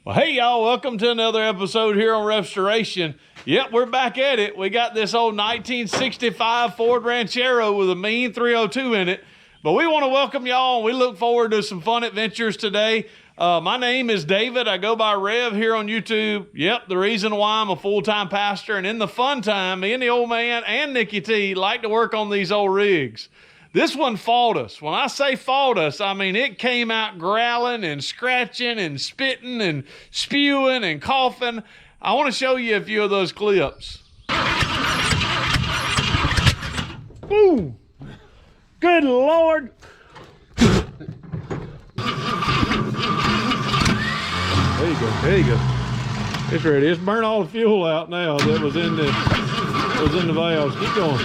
Well, hey y'all, welcome to another episode here on Restoration. Yep, we're back at it. We got this old 1965 Ford Ranchero with a mean 302 in it. But we want to welcome y'all, and we look forward to some fun adventures today. My name is David. I go by Rev here on YouTube. Yep, the reason why I'm a full-time pastor, and in the fun time, me and the old man and Nikki T like to work on these old rigs. This one fought us. When I say fought us, I mean it came out growling and scratching and spitting and spewing and coughing. I want to show you a few of those clips. Woo! Good Lord! There you go. There you go. It's ready. It's burnt all the fuel out now that was in the valves. Keep going.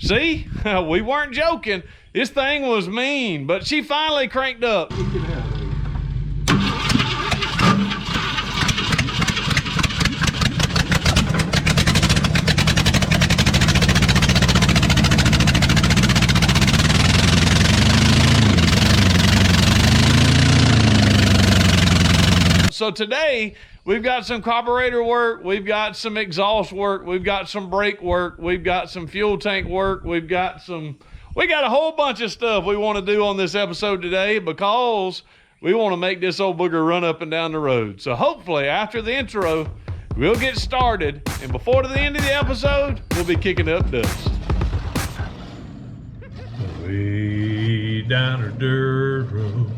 See, we weren't joking. This thing was mean, but she finally cranked up. So today, we've got some carburetor work, we've got some exhaust work, we've got some brake work, we've got some fuel tank work, we got a whole bunch of stuff we want to do on this episode today because we want to make this old booger run up and down the road. So hopefully after the intro, we'll get started, and before the end of the episode, we'll be kicking up dust. Way down a dirt road,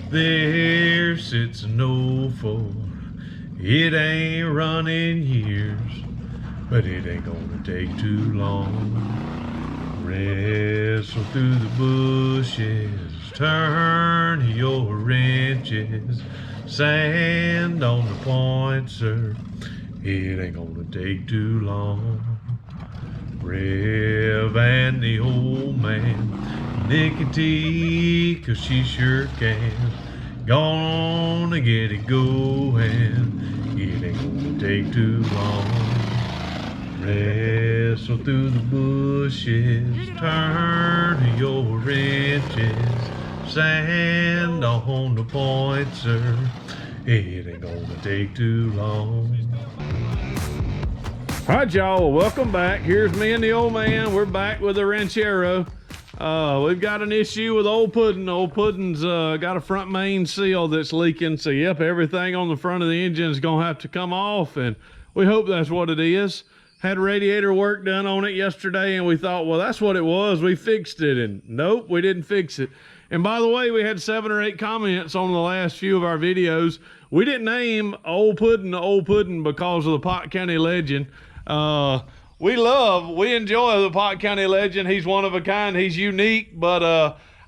there sits an old Ford. It ain't running years, but it ain't gonna take too long. Wrestle through the bushes, turn your wrenches, sand on the point, sir. It ain't gonna take too long. Rev and the old man, Nikki T, 'cause she sure can. Gonna get it going. It ain't gonna take too long. Wrestle through the bushes, turn your wrenches, sand on the point, sir. It ain't gonna take too long. All right, y'all, welcome back. Here's me and the old man. We're back with the Ranchero. We've got an issue with Old Puddin'. Old Puddin's got a front main seal that's leaking. So, yep, everything on the front of the engine is going to have to come off, and we hope that's what it is. Had radiator work done on it yesterday, and we thought, well, that's what it was. We fixed it, and nope, we didn't fix it. And by the way, we had 7 or 8 comments on the last few of our videos. We didn't name Old Puddin' because of the Pot County legend. We enjoy the Pot County legend. He's one of a kind. He's unique, but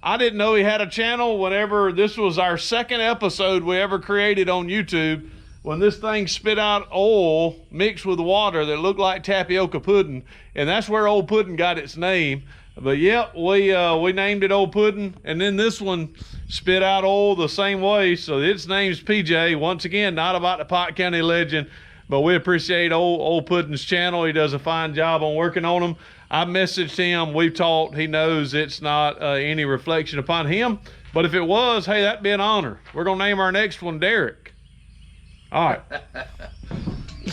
I didn't know he had a channel whenever this was our 2nd episode we ever created on YouTube, when this thing spit out oil mixed with water that looked like tapioca pudding, and that's where Old Puddin' got its name. But yep, we named it Old Puddin', and then this one spit out oil the same way, so its name's PJ. Once again, not about the Pot County legend, but we appreciate Old Puddin's channel. He does a fine job on working on them. I messaged him. We've talked. He knows it's not any reflection upon him. But if it was, hey, that'd be an honor. We're going to name our next one Derek. All right.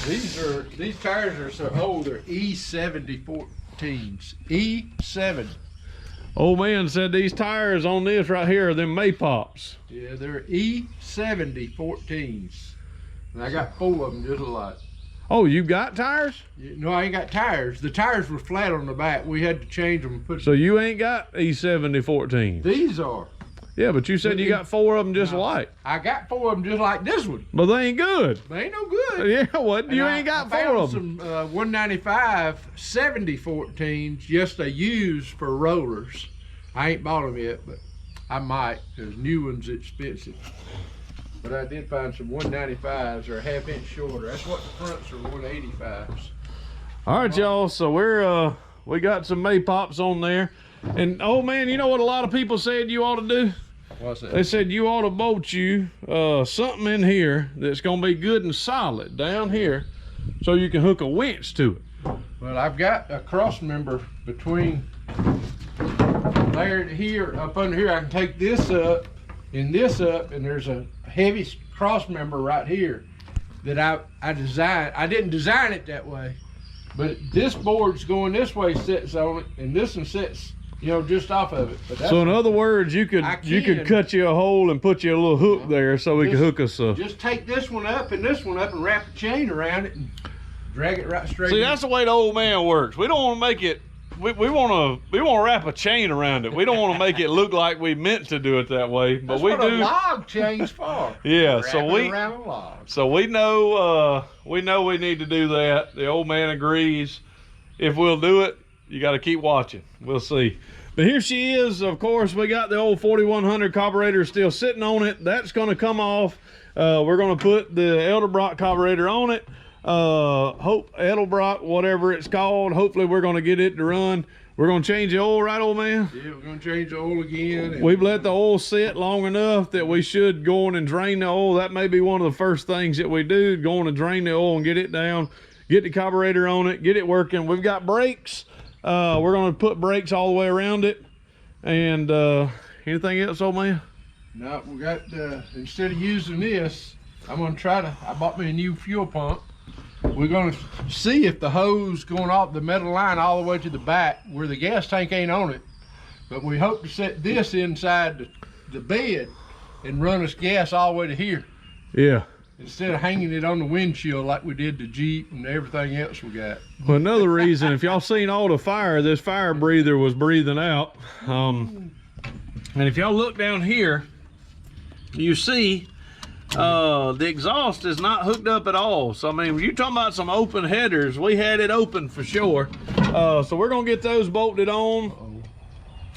These tires are so old. They're E70 14s. E70. Old man said these tires on this right here are them Maypops. Yeah, they're E70 14s. And I got 4 of them just alike. Oh, you got tires? No, I ain't got tires. The tires were flat on the back. We had to change them and put. So you ain't got E70 14? These are. Yeah, but you said you got 4 of them just alike. I got 4 of them just like this one. But they ain't good. They ain't no good. Yeah, what? You ain't got 4 of them. Some 195 70 14s, just they used for rollers. I ain't bought them yet, but I might, because new ones are expensive. But I did find some 195s or a half-inch shorter. That's what the fronts are, 185s. All right, y'all. So we got some Maypops on there. And oh man, you know what a lot of people said you ought to do? What's that? They said you ought to bolt you something in here that's gonna be good and solid down here, so you can hook a winch to it. Well, I've got a cross member between there there here, up under here, I can take this up and this up, and there's a heavy cross member right here that I designed. I didn't design it that way, but this board's going this way, sits on it, and this one sits, you know, just off of it. But that's, So in other words, you could cut you a hole and put you a little hook there so we could hook us up. Just take this one up and this one up and wrap a chain around it and drag it right straight. See, in. that's the way the old man works. We don't want to make it. We want to wrap a chain around it. We don't want to make it look like we meant to do it that way, but that's we what do. A log chain's for. Yeah, Wrap so it around a log. So we know we need to do that. The old man agrees. If we'll do it, you got to keep watching. We'll see. But here she is. Of course, we got the old 4100 carburetor still sitting on it. That's going to come off. We're going to put the Edelbrock carburetor on it. Hope Edelbrock, whatever it's called. Hopefully we're going to get it to run. We're going to change the oil, right, old man? Yeah, we're going to change the oil again. We've let the oil sit long enough that we should go on and drain the oil. That may be one of the first things that we do, go on and drain the oil and get it down, get the carburetor on it, get it working. We've got brakes. We're going to put brakes all the way around it. And anything else, old man? No, we got, instead of using this, I'm going to I bought me a new fuel pump. We're going to see if the hose going off the metal line all the way to the back where the gas tank ain't on it. But we hope to set this inside the bed and run us gas all the way to here. Yeah. Instead of hanging it on the windshield like we did the Jeep and everything else we got. Well, another reason, if y'all seen all the fire, this fire breather was breathing out. And if y'all look down here, you see the exhaust is not hooked up at all. So I mean, when you're talking about some open headers, we had it open for sure. So we're gonna get those bolted on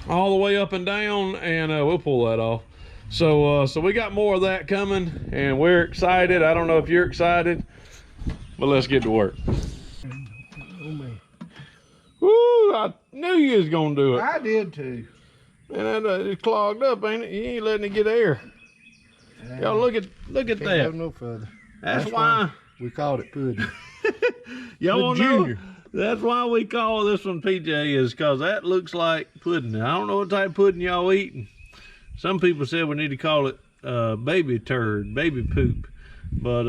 all the way up and down, and we'll pull that off. So we got more of that coming, and we're excited. I don't know if you're excited, but let's get to work. Oh man. Woo, I knew you was gonna do it. I did too. And it's clogged up, ain't it? You ain't letting it get air. Y'all look at Can't that. go no further. That's why we called it pudding. y'all want Junior. know. That's why we call this one PJ, is because that looks like pudding. I don't know what type of pudding y'all eating. Some people said we need to call it baby turd, baby poop, but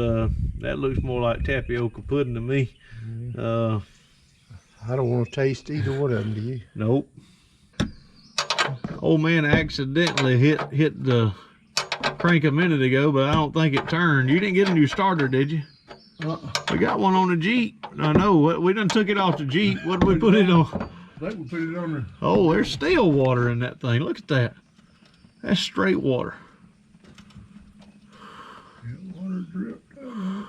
that looks more like tapioca pudding to me. I don't want to taste either one of them, do you? Nope. Old man accidentally hit the crank a minute ago, but I don't think it turned. You didn't get a new starter, did you? We got one on the Jeep. No, we done took it off the Jeep. What did we put it on? I think we put it on there. Oh, there's still water in that thing. Look at that. That's straight water. Water dripped down.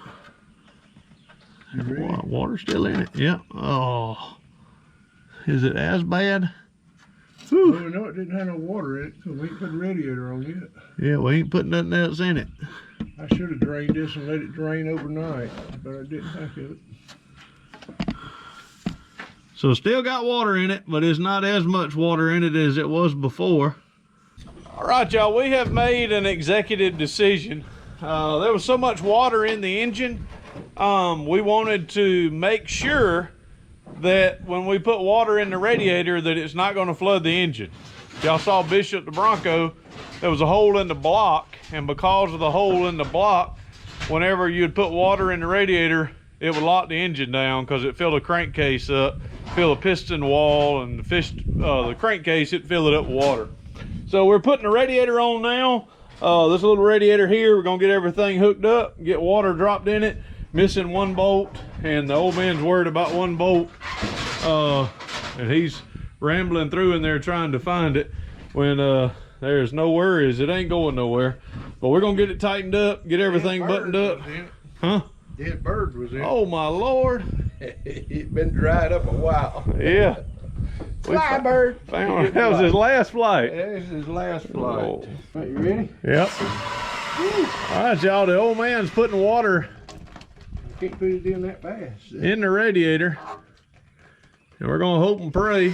You ready? Water still in it. Yeah. Oh. Is it as bad? Well, we know it didn't have no water in it, so we ain't put the radiator on yet. Yeah, we ain't putting nothing else in it. I should have drained this and let it drain overnight, but I didn't think of it. So still got water in it, but it's not as much water in it as it was before. All right, y'all, we have made an executive decision. There was so much water in the engine. We wanted to make sure that when we put water in the radiator that it's not going to flood the engine. Y'all saw Bishop the Bronco, there was a hole in the block, and because of the hole in the block, whenever you'd put water in the radiator, it would lock the engine down because it filled the crankcase up, fill the piston wall, and the crankcase, it filled it up with water. So we're putting the radiator on now. This little radiator here, we're gonna get everything hooked up, get water dropped in it, missing one bolt, and the old man's worried about one bolt, and he's rambling through in there trying to find it when there's no worries. It ain't going nowhere, but we're gonna get it tightened up, get everything buttoned up. Huh? Dead bird was in it. Oh my Lord. It's been dried up a while. Yeah. Fly bird. That was his last flight. This is his last flight. Oh. Are you ready? Yep. All right, y'all, the old man's putting water Can't put it in that fast. in the radiator, and we're gonna hope and pray.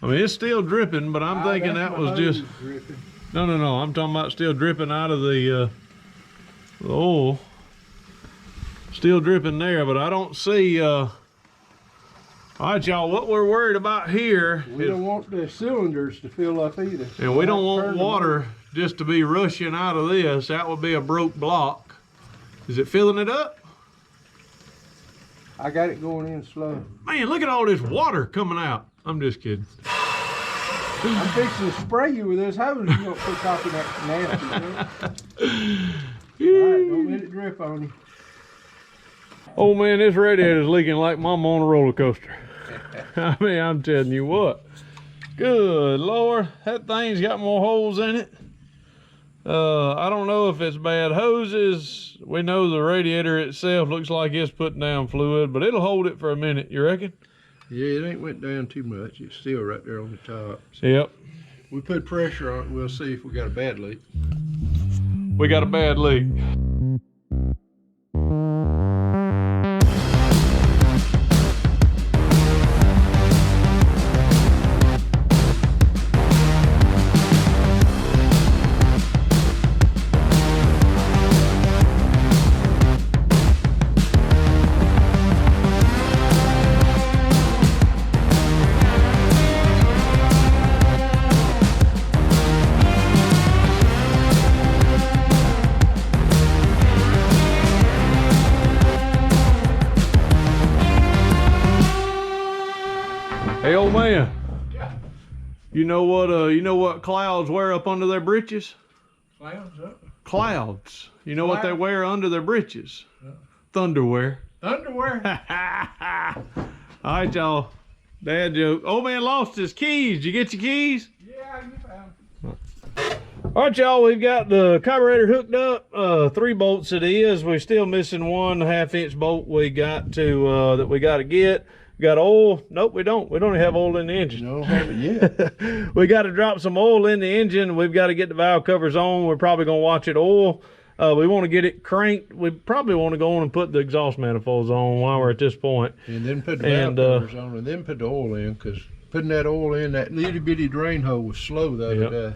I mean, it's still dripping, but I'm thinking that was just dripping. no. I'm talking about still dripping out of the oil. Still dripping there, but I don't see All right, y'all, what we're worried about here We don't want the cylinders to fill up either. and we don't want water just to be rushing out of this. That would be a broke block. Is it filling it up? I got it going in slow. Man, look at all this water coming out. I'm just kidding. I'm fixing to spray you with this hose. You don't put off in that nasty. Alright, don't let it drip on you. Oh man, this radiator's leaking like mama on a roller coaster. I mean, I'm telling you what. Good Lord, that thing's got more holes in it. I don't know if it's bad hoses. We know the radiator itself looks like it's putting down fluid, but it'll hold it for a minute, you reckon? Yeah, it ain't went down too much. It's still right there on the top. Yep. We put pressure on it. We'll see if we got a bad leak. We got a bad leak. Hey, old man. Yeah. You know what clouds wear up under their britches? Clouds up. Clouds. You know what they Cloud? wear under their britches? No. Thunderwear. Underwear. All right, y'all. Dad joke. Old man lost his keys. Did you get your keys? Yeah, you found. All right, y'all. We've got the carburetor hooked up. 3 bolts it is. We're still missing 1.5 inch bolt we got to that we got to get. Got oil? Nope, we don't. We don't have oil in the engine. No, haven't yet. We got to drop some oil in the engine. We've got to get the valve covers on. We're probably going to watch it oil. We want to get it cranked. We probably want to go on and put the exhaust manifolds on while we're at this point. And then put the valve covers on, and then put the oil in, because putting that oil in that little bitty drain hole was slow the other day.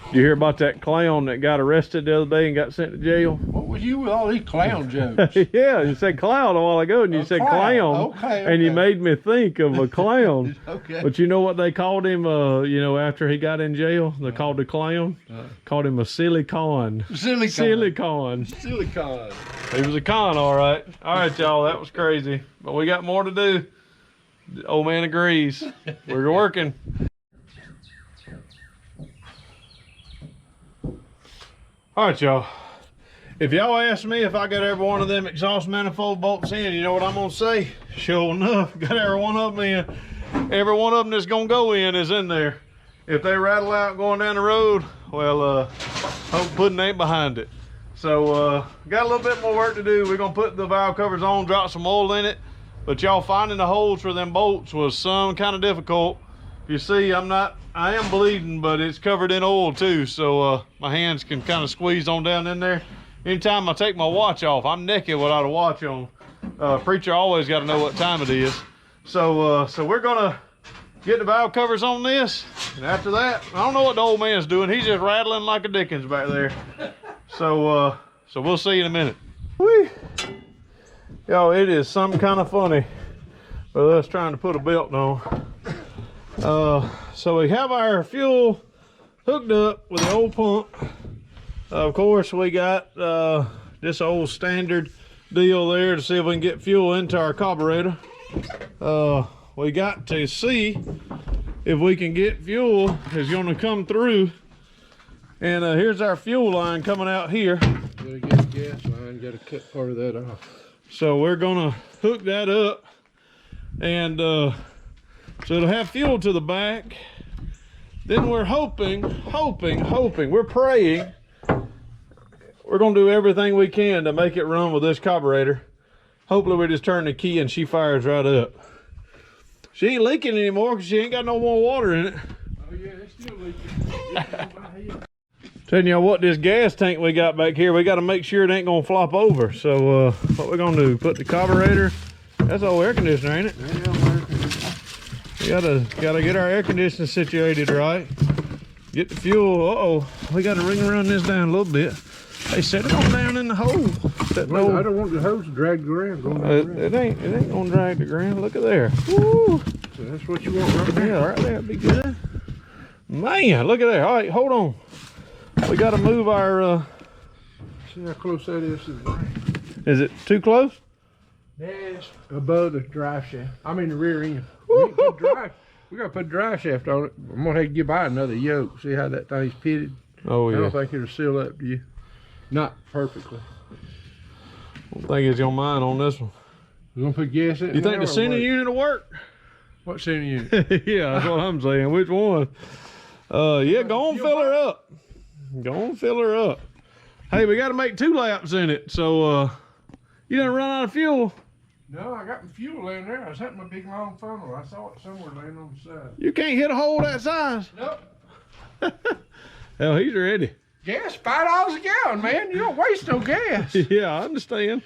Did you hear about that clown that got arrested the other day and got sent to jail? What was you with all these clown jokes? Yeah, you said clown a while ago, and you said clown. Okay, And you okay. made me think of a clown. Okay. But you know what they called him, after he got in jail? They called the clown? Called him a silly con. Silicon. Silly con. Silicon. He was a con, all right. All right, y'all, that was crazy. But we got more to do. The old man agrees. We're working. All right, y'all. If y'all ask me if I got every one of them exhaust manifold bolts in, you know what I'm gonna say? Sure enough, got every one of them in. Every one of them that's gonna go in is in there. If they rattle out going down the road, well, hope pudding ain't behind it. So, got a little bit more work to do. We're gonna put the valve covers on, drop some oil in it. But y'all, finding the holes for them bolts was some kind of difficult. You see, I am bleeding, but it's covered in oil too, so my hands can kind of squeeze on down in there. Anytime I take my watch off, I'm naked without a watch on. Preacher always got to know what time it is. So we're gonna get the valve covers on this, and after that, I don't know what the old man's doing. He's just rattling like a Dickens back there. So we'll see you in a minute. Whee! Yo, it is some kind of funny with us trying to put a belt on. So we have our fuel hooked up with the old pump. Of course, we got this old standard deal there to see if we can get fuel into our carburetor. We got to see if we can get fuel is going to come through. And here's our fuel line coming out here. Gotta get a gas line, gotta cut part of that off. So we're gonna hook that up, and so it'll have fuel to the back. Then we're hoping, we're praying. We're gonna do everything we can to make it run with this carburetor. Hopefully we just turn the key and she fires right up. She ain't leaking anymore because she ain't got no more water in it. Oh yeah, it's still leaking. Telling y'all what, this gas tank we got back here, we got to make sure it ain't gonna flop over. So what we're gonna do, put the carburetor, that's old air conditioner, ain't it? We gotta get our air conditioner situated right. Get the fuel. We gotta ring around this down a little bit. Hey, set it on down in the hole. that Well, I old, don't want the hose to drag the ground. Going it ain't gonna drag the ground. Look at there. Woo. So that's what you want right there. Yeah, right there, be good. Man, look at there. All right, hold on. We got to move our. See how close that is to the ground. Is it too close? That's above the drive shaft. I mean the rear end. We gotta put a drive shaft on it. I'm gonna have to get by another yoke. See how that thing's pitted. Oh I yeah. don't think it'll seal up to you. Not perfectly. I don't think it's your mind on this one. We're gonna put gas in it. You think now the or center what? unit will work? What center unit? Yeah, that's what I'm saying. Which one? Yeah, go on, fill her up. Go on, fill her up. Hey, we got to make 2 laps in it, so you didn't run out of fuel. No, I got my fuel laying there. I was hitting my big long funnel. I saw it somewhere laying on the side. You can't hit a hole that size. Nope. Hell, he's ready. Gas, $5 a gallon, man. You don't waste no gas. Yeah, I understand.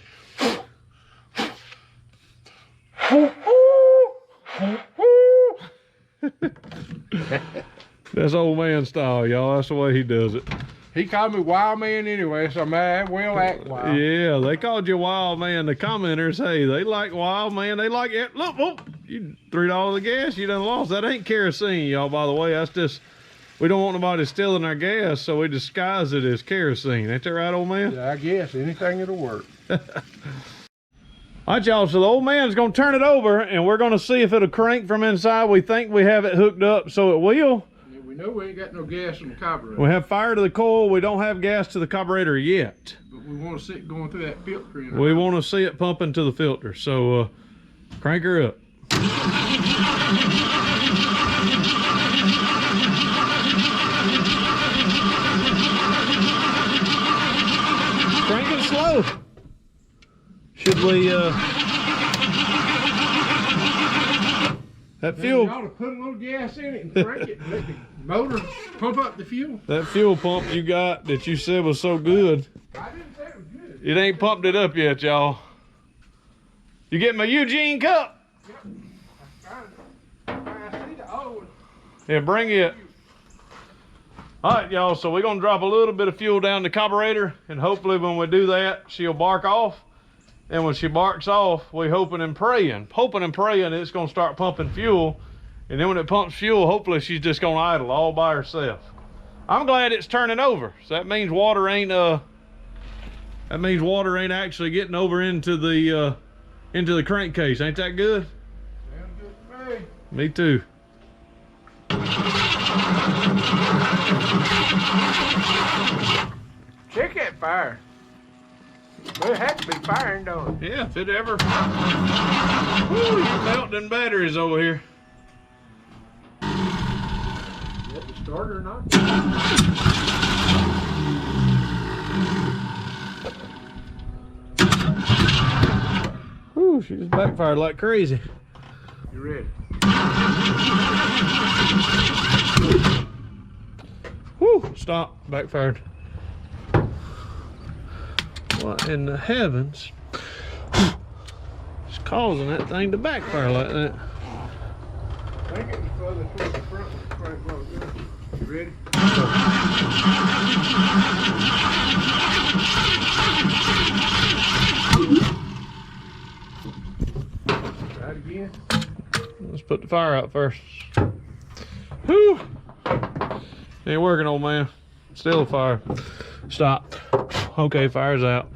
That's old man style, y'all. That's the way he does it. He called me wild man anyway, so I will act wild. Yeah, they called you wild man. The commenters, hey, they like wild man. They like it. Look, oh, you $3 of gas, you done lost. That ain't kerosene, y'all, by the way. That's just, we don't want nobody stealing our gas, so we disguise it as kerosene. Ain't that right, old man? Yeah, I guess anything that'll work. All right, y'all, so the old man's gonna turn it over and we're gonna see if it'll crank from inside. We think we have it hooked up, so it will. Yeah, we know we ain't got no gas in the carburetor. We have fire to the coil. We don't have gas to the carburetor yet. But we want to see it going through that filter. In We want to see it pumping to the filter, so crank her up. Crank it slow. Should we, that You fuel, ought to put a little gas in it and crank it and let the motor pump up the fuel. that fuel pump you got that you said was so good, I didn't say it was good. it ain't pumped it up yet, y'all. You get my Eugene cup? I see the old one. Yeah, bring it. All right, y'all, so we're gonna drop a little bit of fuel down the carburetor, and hopefully when we do that, she'll bark off. And when she barks off, we hoping and praying it's gonna start pumping fuel. And then when it pumps fuel, hopefully she's just gonna idle all by herself. I'm glad it's turning over. So that means water ain't actually getting over into the crankcase. Ain't that good? Sounds good to me. Me too. Check that fire. Well, it had to be firing, don't it? Yeah, if it ever. Woo, you melting batteries over here. Is that the starter or not? Woo, she just backfired like crazy. You ready? Woo, stop, backfired. What in the heavens is causing that thing to backfire like that? I think it was further towards the front with the crank block there. You ready? Try it again. Let's put the fire out first. Whew. Ain't working, old man. Still a fire. Stop. Okay, fire's out.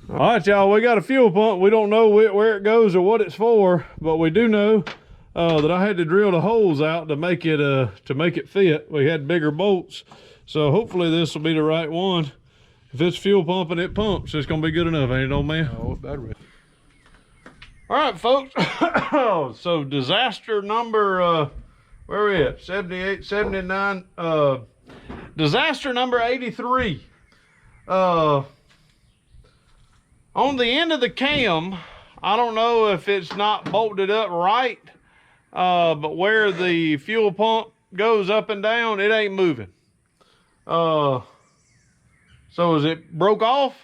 All right, y'all, we got a fuel pump. We don't know where it goes or what it's for, but we do know that I had to drill the holes out to make it fit. We had bigger bolts, so hopefully this will be the right one. If it's fuel pumping, it pumps. It's gonna be good enough, ain't it, old man? Oh, it better be. All right, folks. So disaster number, where are we at? 78, 79. Disaster number 83. On the end of the cam, I don't know if it's not bolted up right, but where the fuel pump goes up and down, it ain't moving. So is it broke off?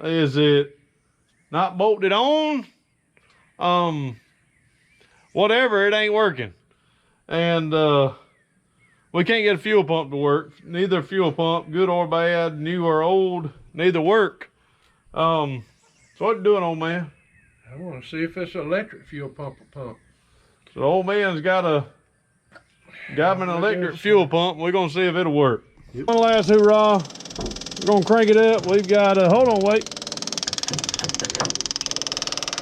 Is it not bolted on? Whatever, it ain't working. And we can't get a fuel pump to work. Neither fuel pump, good or bad, new or old, neither work. So what you doing, old man? I want to see if it's an electric fuel pump or pump. So the old man's got me an electric fuel pump. We're gonna see if it'll work. Yep. One last hoorah. We're gonna crank it up. We've got hold on, wait.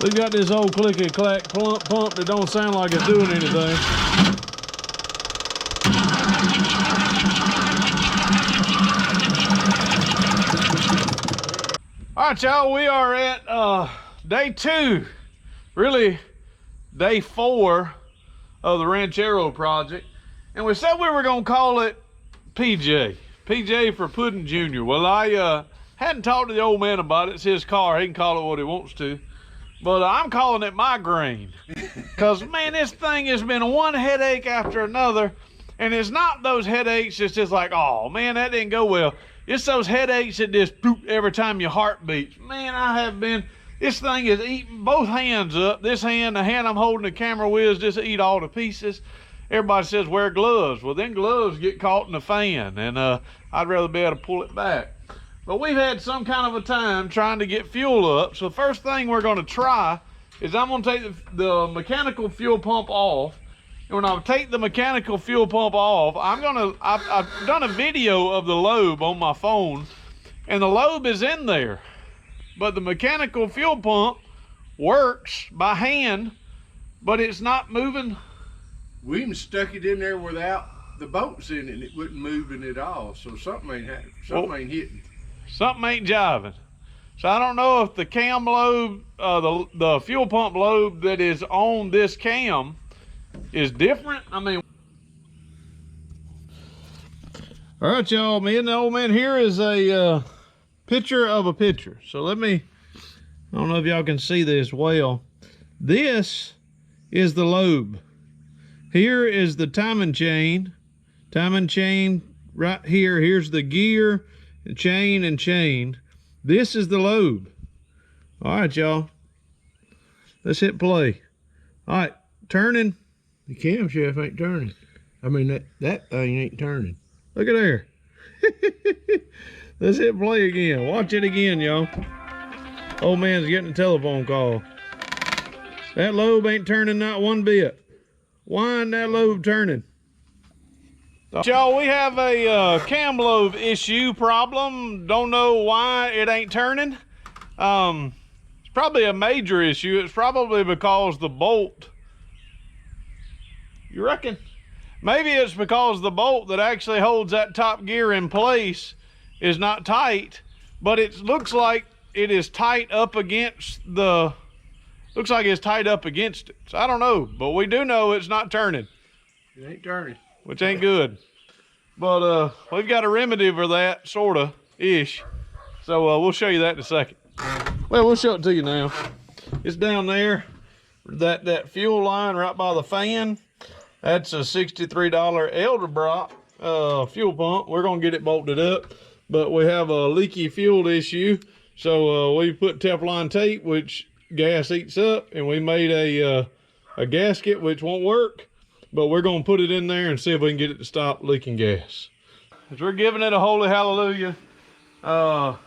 We've got this old clicky clack pump that don't sound like it's doing anything. All right, y'all, we are at day 2, really day 4 of the Ranchero project. And we said we were gonna call it PJ for Puddin' Jr. Well, I hadn't talked to the old man about it. It's his car, he can call it what he wants to. But I'm calling it migraine. Cause man, this thing has been one headache after another. And it's not those headaches, it's just like, oh man, that didn't go well. It's those headaches that just boop every time your heart beats. Man, this thing is eating both hands up. This hand, the hand I'm holding the camera with, just eat all the pieces. Everybody says wear gloves. Well, then gloves get caught in the fan, and I'd rather be able to pull it back. But we've had some kind of a time trying to get fuel up. So the first thing we're gonna try is I'm gonna take the mechanical fuel pump off. And when I take the mechanical fuel pump off, I've done a video of the lobe on my phone, and the lobe is in there. But the mechanical fuel pump works by hand, but it's not moving. We even stuck it in there without the bolts in it, and it wasn't moving at all. So something ain't happening. Something ain't hitting. Something ain't jiving. So I don't know if the cam lobe, the fuel pump lobe that is on this cam is different. I mean, all right, y'all, me and the old man here is a picture of a picture. So I don't know if y'all can see this well. This is the lobe. Here is the timing chain right here. Here's the gear, chain, and chain. This is the lobe. All right, y'all. Let's hit play. All right, turning. The camshaft ain't turning. I mean, that thing ain't turning. Look at there. Let's hit play again. Watch it again, y'all. Old man's getting a telephone call. That lobe ain't turning not one bit. Why ain't that lobe turning? Y'all, we have a cam lobe issue problem. Don't know why it ain't turning. It's probably a major issue. It's probably because the bolt. You reckon? Maybe it's because the bolt that actually holds that top gear in place is not tight, but it looks like it is tight up against the, looks like it's tight up against it. So I don't know, but we do know it's not turning. It ain't turning. Which ain't good. But we've got a remedy for that, sorta-ish. So we'll show you that in a second. Well, we'll show it to you now. It's down there, that fuel line right by the fan. That's a $63 Edelbrock fuel pump. We're gonna get it bolted up, but we have a leaky fuel issue. So we put Teflon tape, which gas eats up, and we made a gasket, which won't work, but we're gonna put it in there and see if we can get it to stop leaking gas. As we're giving it a holy hallelujah, y'all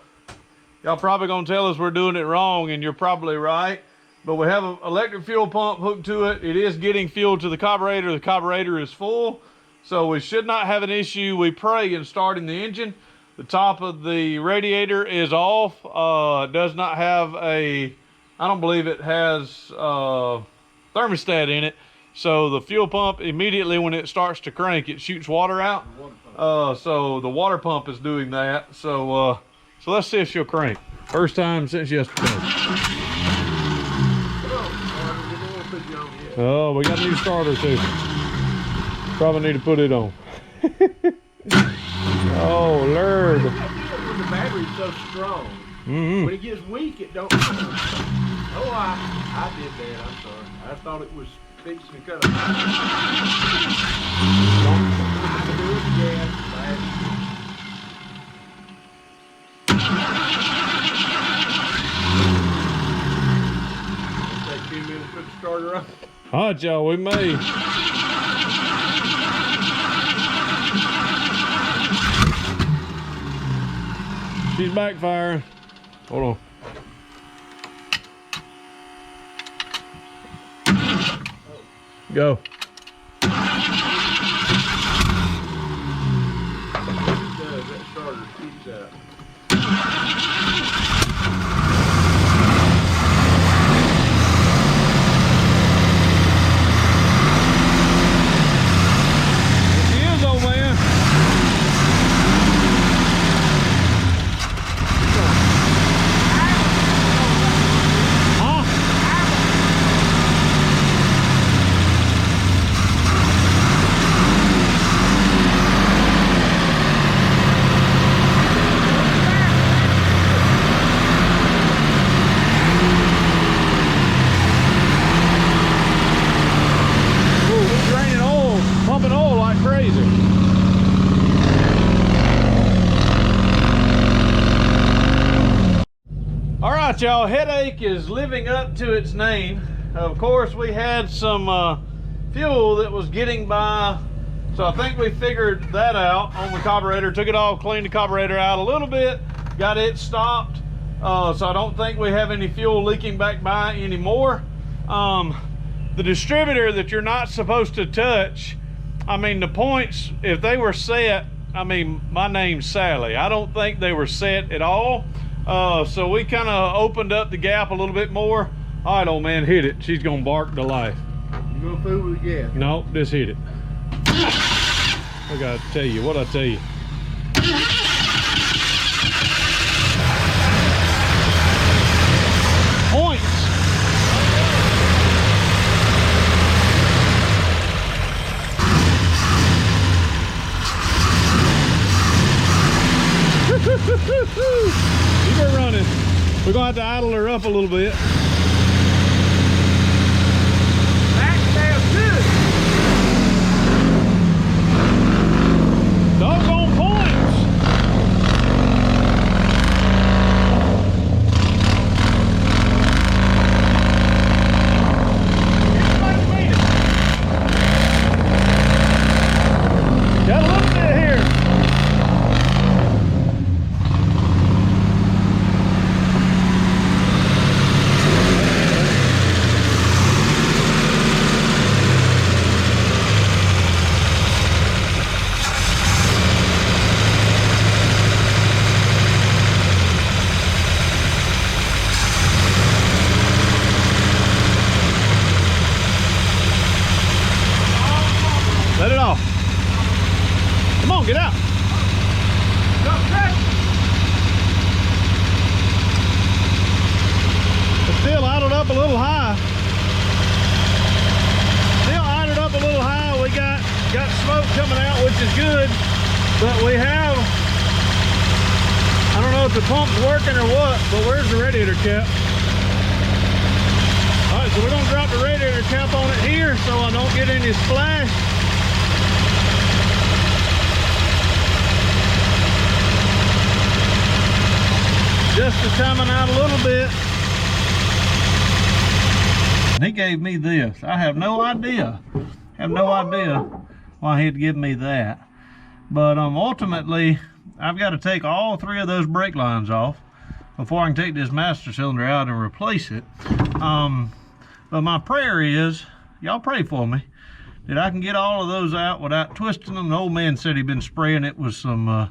probably gonna tell us we're doing it wrong, and you're probably right. But we have an electric fuel pump hooked to it. It is getting fuel to the carburetor. The carburetor is full, so we should not have an issue, we pray, in starting the engine. The top of the radiator is off. Does not have I don't believe it has thermostat in it. So the fuel pump, immediately when it starts to crank, it shoots water out. So the water pump is doing that. So let's see if she'll crank. First time since yesterday. Oh, we got a new starter too. Probably need to put it on. Oh, Lord. When the battery's so strong. When it gets weak, it don't. Oh, I did that. I'm sorry. I thought it was fixing to cut. Do it again. Take 2 minutes to put the starter up. All right, y'all, we may. She's backfiring. Hold on. Go. It does. That starter keeps out. She is, old man. Huh? Ooh, it's raining oil, pumping oil like crazy. All right, y'all, headache is living up to its name. Of course, we had some fuel that was getting by, so I think we figured that out on the carburetor. Took it off, cleaned the carburetor out a little bit, got it stopped. So I don't think we have any fuel leaking back by anymore. The distributor that you're not supposed to touch, I mean, the points, if they were set, I mean, my name's Sally. I don't think they were set at all. So we kind of opened up the gap a little bit more. All right, old man, hit it. She's gonna bark to life. You gonna fool with the gas? No, just hit it. I gotta tell you, what I tell you. Points. Keep her running. We're gonna have to idle her up a little bit. That sounds good. Doggone points. Got a little bit here. Let it off. Come on, get out. It's still idled up a little high. Still idled up a little high. We got smoke coming out, which is good. But we have, I don't know if the pump's working or what, but where's the radiator cap? All right, so we're gonna drop the radiator cap on it here so I don't get any splash. Just to timing out a little bit. And he gave me this. I have no idea why he'd give me that. But ultimately, I've got to take all 3 of those brake lines off before I can take this master cylinder out and replace it. But my prayer is, y'all pray for me, that I can get all of those out without twisting them. The old man said he'd been spraying it with some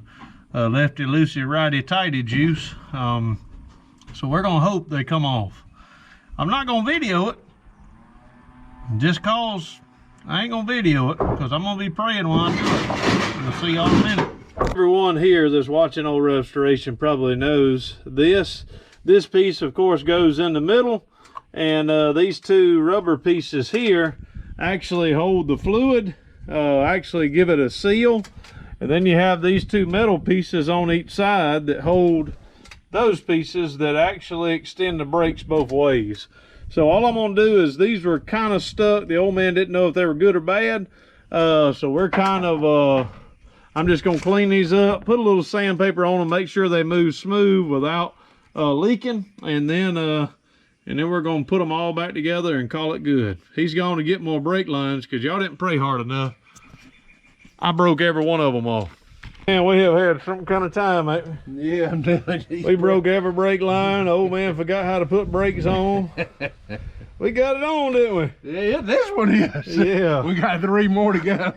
lefty loosey righty tighty juice. So we're gonna hope they come off. I'm not gonna video it just cause I ain't gonna video it, because I'm gonna be praying while I do it. We'll see y'all in a minute. Everyone here that's watching Old Restoration probably knows this piece of course goes in the middle, and these 2 rubber pieces here actually hold the fluid, actually give it a seal. And then you have these 2 metal pieces on each side that hold nose pieces that actually extend the brakes both ways. So all I'm gonna do is, these were kind of stuck. The old man didn't know if they were good or bad. So we're kind of, I'm just gonna clean these up, put a little sandpaper on them, make sure they move smooth without leaking, and then we're gonna put them all back together and call it good. He's going to get more brake lines because y'all didn't pray hard enough. I broke every one of them off. Man, we have had some kind of time, mate. Yeah, I'm telling you. We broke every brake line. The old man forgot how to put brakes on. We got it on, didn't we? Yeah, this one is. Yeah. We got 3 more to go.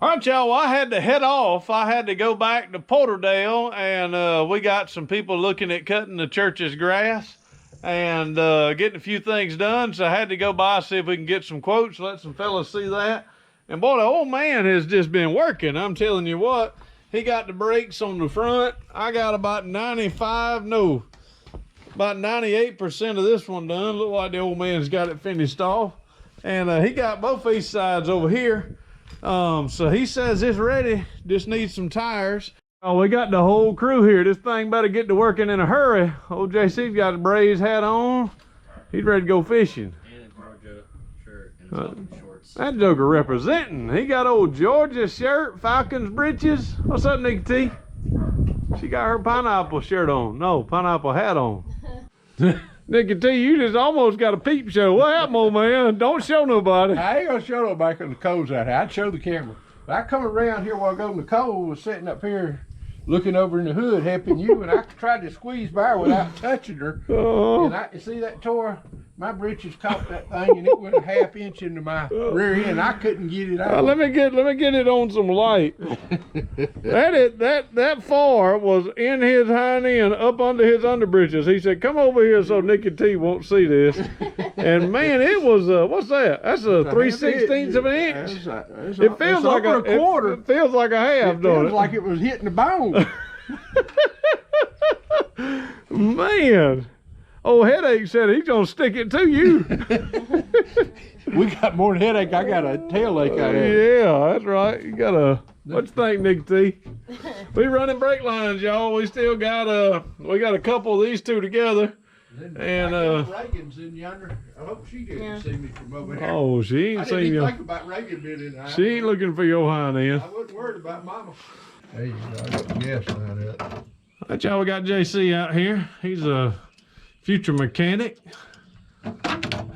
All right, y'all, well, I had to head off. I had to go back to Porterdale, and we got some people looking at cutting the church's grass and getting a few things done. So I had to go by, see if we can get some quotes, let some fellas see that. And boy, the old man has just been working. I'm telling you what, he got the brakes on the front. I got about 98% of this one done. Look like the old man's got it finished off. And he got both these sides over here. So he says it's ready, just needs some tires. Oh, we got the whole crew here. This thing better get to working in a hurry. Old JC's got a Braves hat on. He's ready to go fishing. And a Georgia shirt and Falcons shorts. That joker representing. He got old Georgia shirt, Falcons breeches. What's up, Nikki T? She got her pineapple shirt on. No, pineapple hat on. Nikki T, you just almost got a peep show. What happened, old man? Don't show nobody. I ain't gonna show nobody on the Cole's out here. I'd show the camera. But I come around here while I go to Nicole was sitting up here looking over in the hood helping you, and I tried to squeeze by her without touching her. And I see that tore. My britches caught that thing, and it went a half inch into my rear end. I couldn't get it out. Let me get it on some light. that far was in his hind end, up under his underbritches. He said, "Come over here so Nikki T won't see this." And man, it was what's that? That's a 3/16 of an inch. It feels like a quarter. It feels like a half, don't it? Feels like it was hitting the bone. Man. Old Headache said he's gonna stick it to you. We got more than headache. I got a tail ache out here. Yeah, that's right. You got a, what you think, Nick T? We running brake lines, y'all. We still got we got a couple of these two together. And Reagan's in yonder. I hope she didn't see me from over here. Oh, she ain't seen you. I didn't even think about Reagan being in there. She ain't looking for your hind end. I wasn't worried about Mama. Hey, I got the gas line up. All right, y'all, we got JC out here. He's a future mechanic.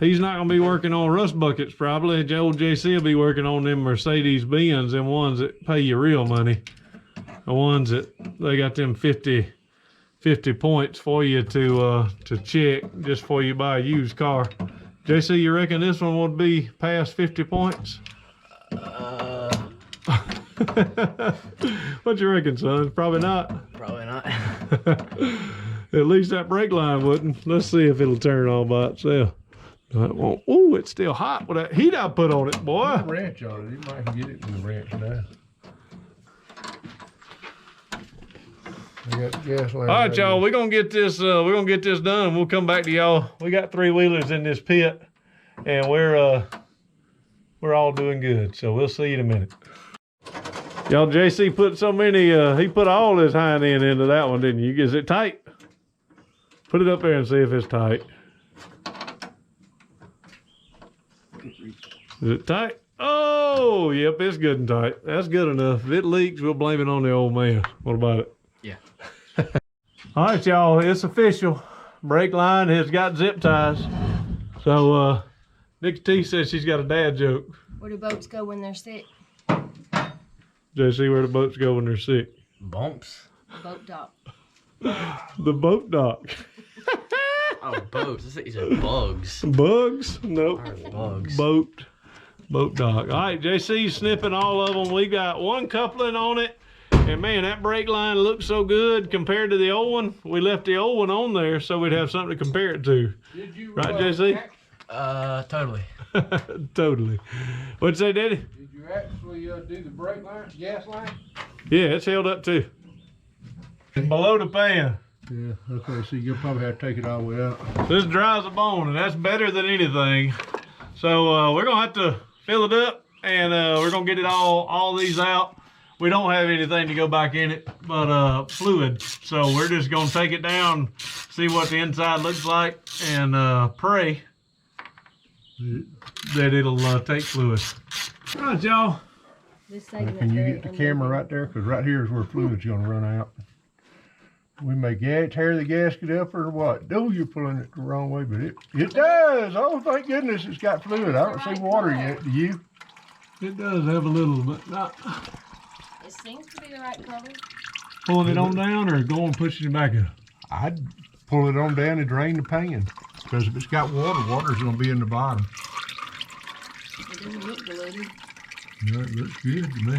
He's not gonna be working on rust buckets probably. Old JC will be working on them Mercedes Benz, them ones that pay you real money. The ones that they got them 50 points for you to check just before you buy a used car. JC, you reckon this one would be past 50 points? What you reckon, son? Probably not. Probably not. At least that brake line wouldn't. Let's see if it'll turn on by itself. No, it won't. Ooh, it's still hot with that heat I put on it, boy. Put a wrench on it. You might can get it in the wrench now. I got gas line. All right, y'all. We're gonna get this. We're gonna get this done, and we'll come back to y'all. We got 3-wheelers in this pit, and we're all doing good. So we'll see you in a minute. Y'all, JC put so many. He put all his hind end into that one, didn't you? Is it tight? Put it up there and see if it's tight. Is it tight? Oh, yep, it's good and tight. That's good enough. If it leaks, we'll blame it on the old man. What about it? Yeah. All right, y'all, it's official. Brake line has got zip ties. So, Nikki T says she's got a dad joke. Where do boats go when they're sick? JC, where the boats go when they're sick? Bumps. Boat dock. The boat dock. Oh, boats. He said bugs. Bugs? Nope. Bugs. Boat dock. All right, JC's snipping all of them. We got one coupling on it. And man, that brake line looks so good compared to the old one. We left the old one on there so we'd have something to compare it to. Did you, right, JC? Totally. Totally. What'd you say, Daddy? Did you actually do the brake line, gas line? Yeah, it's held up too. It's below the pan. Yeah, okay, so you'll probably have to take it all the way out. This dries a bone, and that's better than anything. So we're gonna have to fill it up, and we're gonna get it all these out. we don't have anything to go back in it but fluid. So we're just gonna take it down, see what the inside looks like, and pray that it'll take fluid. All right, y'all. This segment Can you very get the camera right there? Because right here is where fluid's gonna run out. We may tear the gasket up or what? No, you're pulling it the wrong way, but it does. Oh, thank goodness it's got fluid. I don't see water yet. Do you? It does have a little, but not It seems to be the right color. pulling it on down or going pushing it back in. I'd pull it on down and drain the pan. Because if it's got water, water's gonna be in the bottom. It doesn't look diluted. No, it looks good to me.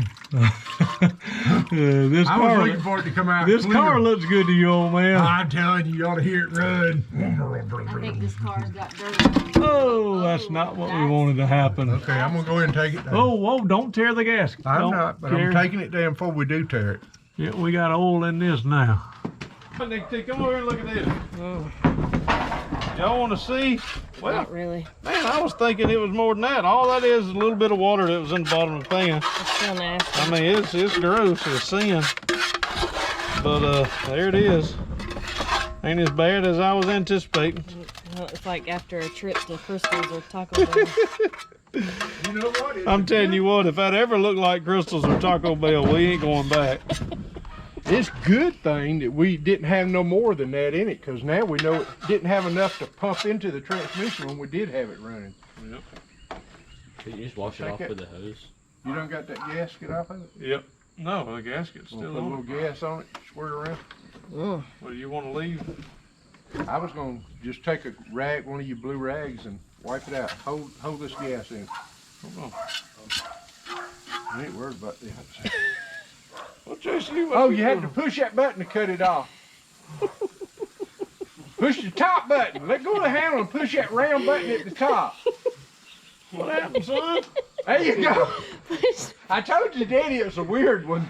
This I was looking for it to come out. this clear. car looks good to you, old man. I'm telling you, you ought to hear it run. I think this car's got dirt on it. Oh, that's not what we wanted to happen. Okay, I'm gonna go ahead and take it down. Oh, whoa, don't tear the gasket. I'm Don't not, but tear- I'm taking it down before we do tear it. Yeah, we got oil in this now. Nick T, come over here and look at this. Y'all want to see? Well, Not really. man, I was thinking it was more than that. All that is a little bit of water that was in the bottom of the pan. It's still nasty. I mean, it's gross, it's sin. But there it is. Ain't as bad as I was anticipating. Well, it's like after a trip to Crystal's or Taco Bell. You know what? I'm telling you what, if that ever looked like Crystal's or Taco Bell, we ain't going back. It's good thing that we didn't have no more than that in it, because now we know it didn't have enough to pump into the transmission when we did have it running. Can you just wash it Take off it. with the hose? You done got that gasket off of it? Yep. No, the gasket's We'll still put a on. little gas on it, squirt it around. Mm. Well, do you want to leave? I was gonna just take a rag, one of your blue rags, and wipe it out. Hold this gas in. Hold on. I ain't worried about that. Well, Jesse, what Oh, you had to push that button to cut it off. Push the top button. Let go of the handle and push that round button at the top. What happened, son? There you go. I told you, Daddy, it was a weird one.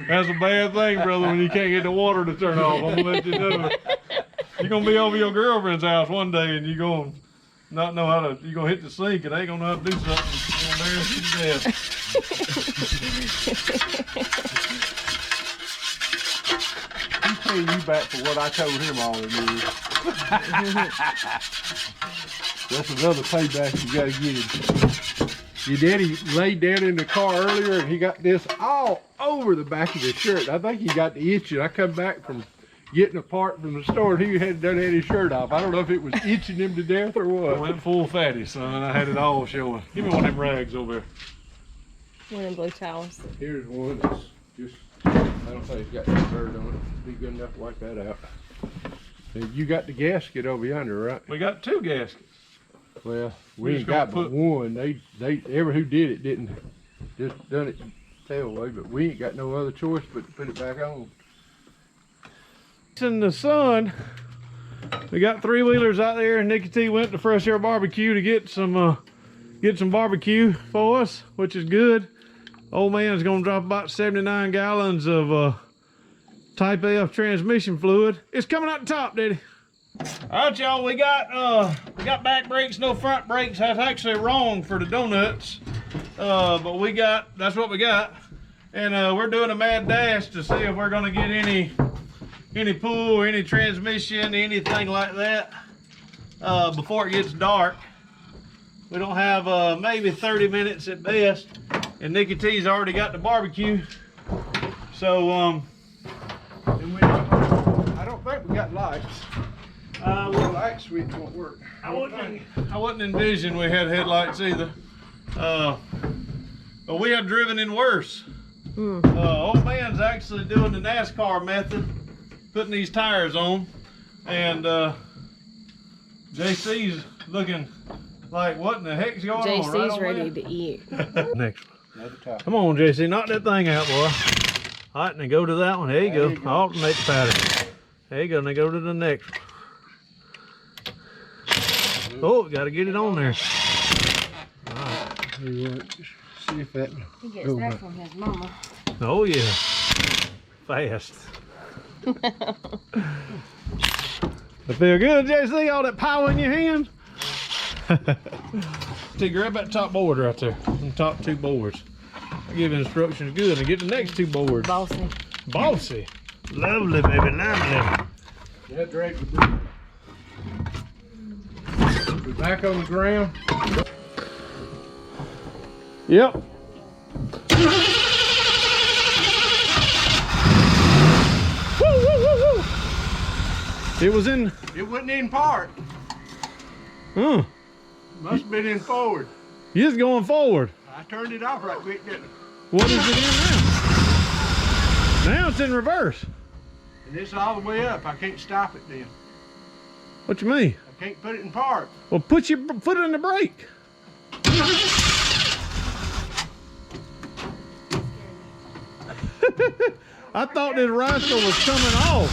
That's a bad thing, brother, when you can't get the water to turn off. I'm gonna let you know. You're gonna be over your girlfriend's house one day and you're gonna not know how to, you're gonna hit the sink and they ain't gonna know how to do something. You're gonna embarrass you to death. He's paying you back for what I told him all the years. That's another payback you gotta get him. Your daddy laid down in the car earlier and he got this all over the back of his shirt. I think he got the itching. I come back from getting a part from the store and he had done had his shirt off. I don't know if it was itching him to death or I what. went full fatty, son. I had it all showing. Give me one of them rags over there. One of them blue towels. Here's one that's just, I don't think it's got any dirt on it. Be good enough to wipe that out. And you got the gasket over yonder, right? We got 2 gaskets. Well, We we just ain't got gonna but one. They ever who did it didn't just done it tailway, but we ain't got no other choice but to put it back on. It's in the sun. We got 3-wheelers out there and Nicky T went to Fresh Air Barbecue to get some barbecue for us, which is good. Old man's gonna drop about 79 gallons of Type F transmission fluid. It's coming out the top, Daddy. All right, y'all, we got back brakes, no front brakes. That's actually wrong for the donuts, but that's what we got. And we're doing a mad dash to see if we're gonna get any pull, any transmission, anything like that before it gets dark. We don't have maybe 30 minutes at best, and Nicky T's already got the barbecue. So And I don't think we got lights. The light switch won't work. I wouldn't envision we had headlights either. But we have driven in worse. Old man's actually doing the NASCAR method, putting these tires on, and JC's looking like, what in the heck's going on? JC's right on ready there? to eat. Next one. Another top. Come on, JC, knock that thing out, boy. All right, now go to that one. There you go. There you go. Alternate the pattern. There you go. Now go to the next one. Oh, got to get it on there. See if that. He gets that from his mama. Oh yeah, fast. I feel good, JC. All that power in your hand. See, grab that top board right there. The top 2 boards. I give instructions good and get the next two boards. Bossy. Bossy. Lovely, baby, lovely. Yeah, drag the boot. We're back on the ground. Yep. Woo, woo, woo, woo. It was in. It wasn't in park. Huh. Must have been in forward. You just going forward. I turned it off right quick, didn't I? What is it in now? Now it's in reverse. And it's all the way up. I can't stop it then. What you mean? I can't put it in park. Well, put your foot in the brake. I thought this rascal was coming off.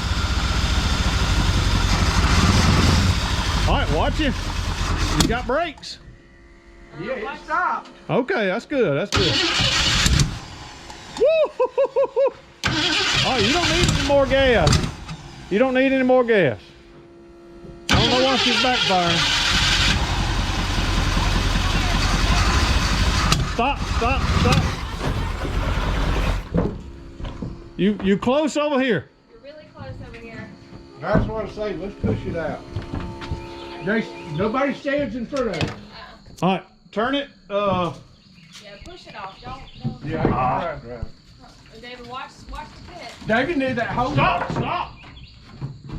All right, watch it. You got brakes. Yeah, it stopped. Okay, that's good. That's good. Woo! Oh, you don't need any more gas. You don't need any more gas. I don't know why she's backfiring. Stop, stop, stop. You close over here. You're really close over here. That's what I say. Let's push it out. Jason, nobody stands in front of it. All right, turn it. Yeah, push it off. Don't. Yeah, I can drive. David, watch the pit. David need that whole. Stop, stop.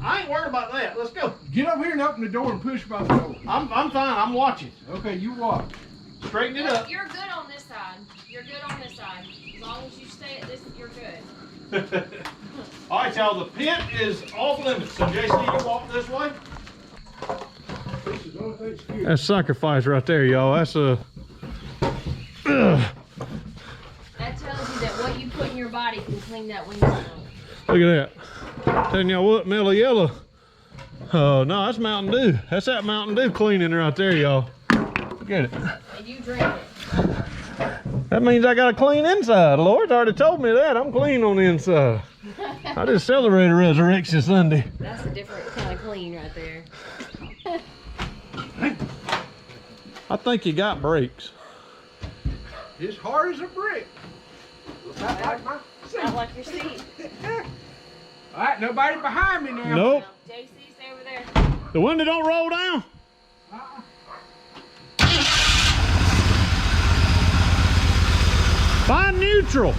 I ain't worried about that. Let's go. Get over here and open the door and push by the door. I'm fine. I'm watching. Okay, you watch. Straighten it up. You're good on this side. You're good on this side. As long as you stay at this, you're good. All right, y'all. The pit is off limits. So, Jason, you walk this way. This is the only thing scary. That's sacrifice right there, y'all. That's a. That tells you that what you put in your body can clean that window. Look at that. Telling y'all what, Mellow Yellow. Oh, no, that's Mountain Dew. That's that Mountain Dew cleaning right there, y'all. Look at it. And you drink it. That means I got a clean inside. The Lord's already told me that. I'm clean on the inside. I just celebrated Resurrection Sunday. That's a different kind of clean right there. I think you got brakes. It's hard as a brick. Not like my seat. Not like your seat. All right, nobody behind me now. Nope. JC, stay over there. The window don't roll down. Find neutral.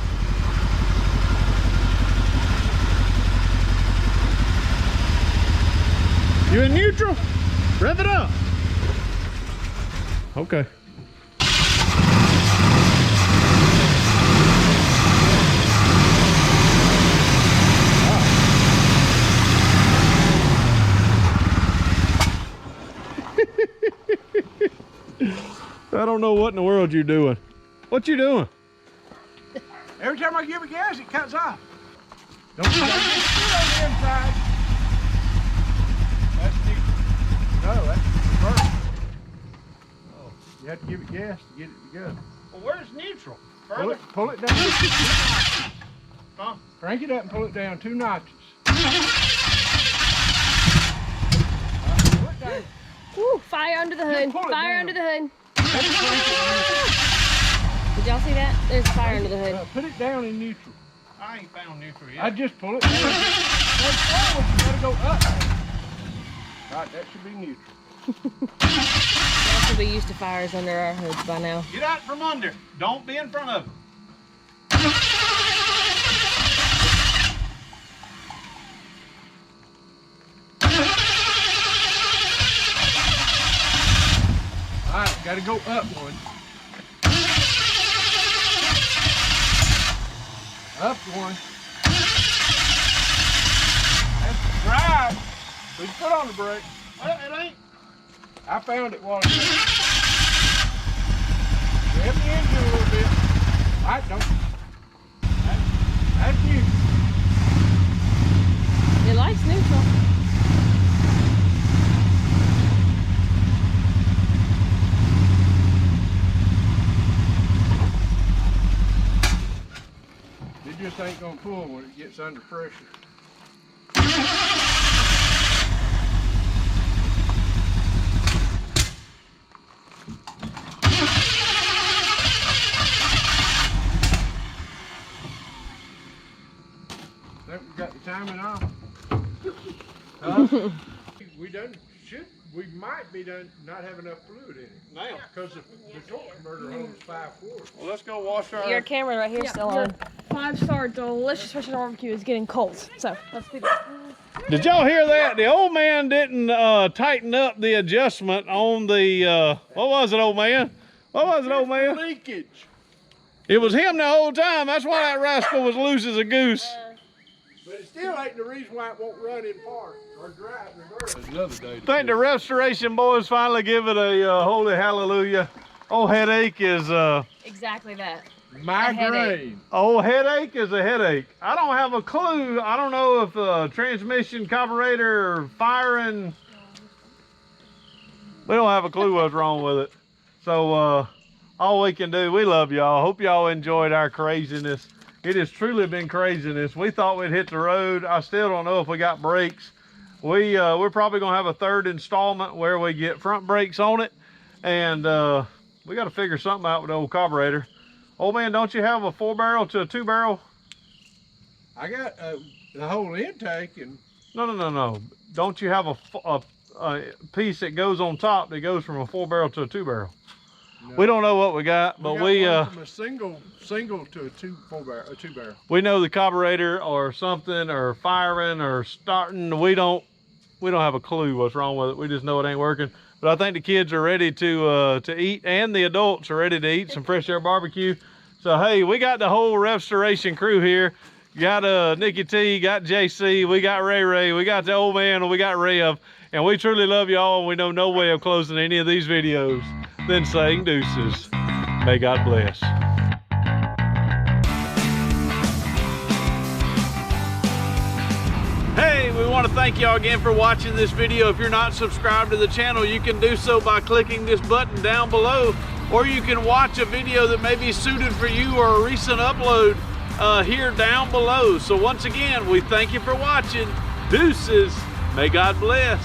You in neutral? Rev it up. Okay. I don't know what in the world you're doing. What you doing? Every time I give it gas, it cuts off. Don't you gotta get shit on the inside. That's neat. No, that's reverse. Oh, you have to give it gas to get it to go. Well, where's neutral? Pull it down. Huh? Crank it up and pull it down 2 notches. Pull it down. Woo, fire under the hood. pull it Fire down. under the hood. Crank it Did y'all see that? There's a fire under the hood. down. Put it down in neutral. I ain't found neutral yet. I just pull it down. That's forward. You gotta go up. Right, that should be neutral. Y'all should be used to fires under our hoods by now. Get out from under. Don't be in front of him. All right, gotta go up one. Up one. That's the drive. Put your foot on the brake. Well, it ain't. I found it while ago. Rev the engine a little bit. All right, don't. That's you. It likes neutral. It just ain't gonna pull when it gets under pressure. got the timing off. We might be done not have enough fluid in it. Now. Because the torque converter holds 5/4. Well, let's go wash our. Your camera right here still on. 5-star delicious fish and barbecue is getting cold. So let's do that. Did y'all hear that? The old man didn't tighten up the adjustment on the, what was it, old man? What was it, old man? Leakage. It was him the whole time. That's why that rascal was loose as a goose. But it still ain't the reason why it won't run in park or drive in reverse. Another day. I think the restoration boys finally give it a holy hallelujah. Old headache is Exactly that. Migraine. old headache is a headache. I don't have a clue. I don't know if transmission, carburetor, firing. We don't have a clue what's wrong with it. So all we can do, we love y'all. Hope y'all enjoyed our craziness. It has truly been craziness. We thought we'd hit the road. I still don't know if we got brakes. We're probably gonna have a third installment where we get front brakes on it, and we got to figure something out with the old carburetor. Old man, don't you have a 4-barrel to a 2-barrel? I got the whole intake and. No. Don't you have a piece that goes on top that goes from a 4-barrel to a 2-barrel? No. We don't know what we got, but we got one from a single to a 2-barrel. We know the carburetor or something or firing or starting. We don't have a clue what's wrong with it. We just know it ain't working. But I think the kids are ready to eat, and the adults are ready to eat some fresh air barbecue. So hey, we got the whole restoration crew here. Got Nikki T, got JC, we got Ray, we got the old man, and we got Rev, and we truly love y'all. And we know no way of closing any of these videos than saying deuces. May God bless. Hey, we want to thank y'all again for watching this video. If you're not subscribed to the channel, you can do so by clicking this button down below, or you can watch a video that may be suited for you or a recent upload here down below. So once again, we thank you for watching. Deuces. May God bless.